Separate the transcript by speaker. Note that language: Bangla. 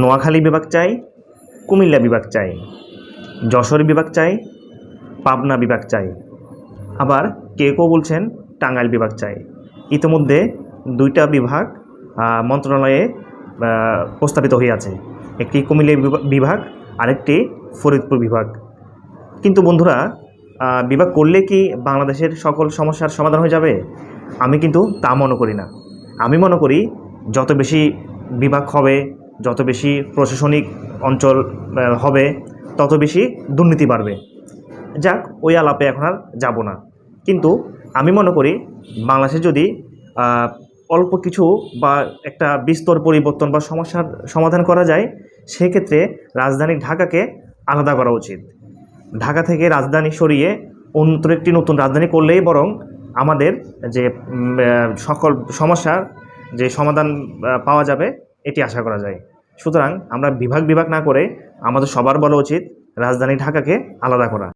Speaker 1: নোয়াখালী বিভাগ চাই, কুমিল্লা বিভাগ চাই, যশোর বিভাগ চাই, পাবনা বিভাগ চাই, আবার কেউ বলছেন টাঙ্গাইল বিভাগ চাই। ইতিমধ্যে 2টা বিভাগ মন্ত্রণালয়ে প্রস্তাবিত হয়ে আছে, একটি কুমিল্লা বিভাগ, আরেকটি ফরিদপুর বিভাগ। কিন্তু বন্ধুরা, বিভাগ করলে কি বাংলাদেশের সকল সমস্যার সমাধান হয়ে যাবে? আমি কিন্তু তা মনে করি না। আমি মনে করি যত বেশি বিভাগ হবে, যত বেশি প্রশাসনিক অঞ্চল হবে, তত বেশি দুর্নীতি বাড়বে। যাক, ওই আলাপে এখন আর যাব না। কিন্তু আমি মনে করি বাংলাদেশে যদি অল্প কিছু বা একটা বিস্তর পরিবর্তন বা সমস্যার সমাধান করা যায়, সেক্ষেত্রে রাজধানী ঢাকাকে আলাদা করা উচিত। ঢাকা থেকে রাজধানী সরিয়ে অন্য একটি নতুন রাজধানী করলেই বরং আমাদের যে সকল সমস্যার যে সমাধান পাওয়া যাবে, এটি আশা করা যায়। সুতরাং আমরা বিভাগ না করে আমাদের সবার বলা উচিত রাজধানী ঢাকাকে আলাদা করা।